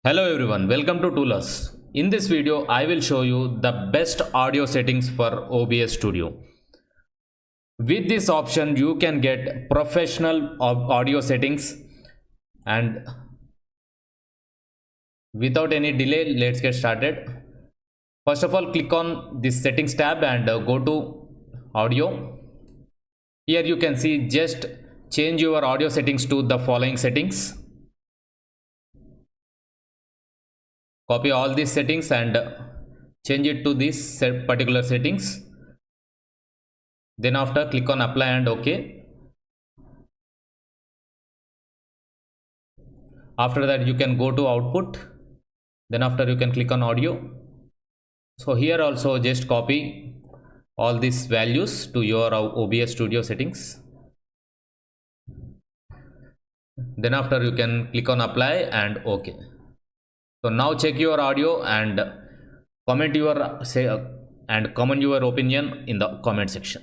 Hello everyone, welcome to Toolers. In this video, I will show you the best audio settings for OBS Studio. With this option, you can get professional audio settings, and without any delay, let's get started. First of all, click on this settings tab and go to audio. Here you can see just change your audio settings to the following settings. Copy all these settings and change it to this particular settings. Then after, click on apply and OK. After that, you can go to output. Then after, you can click on audio. So here also just copy all these values to your OBS Studio settings. Then after, you can click on apply and OK. So now check your audio and comment your opinion in the comment section.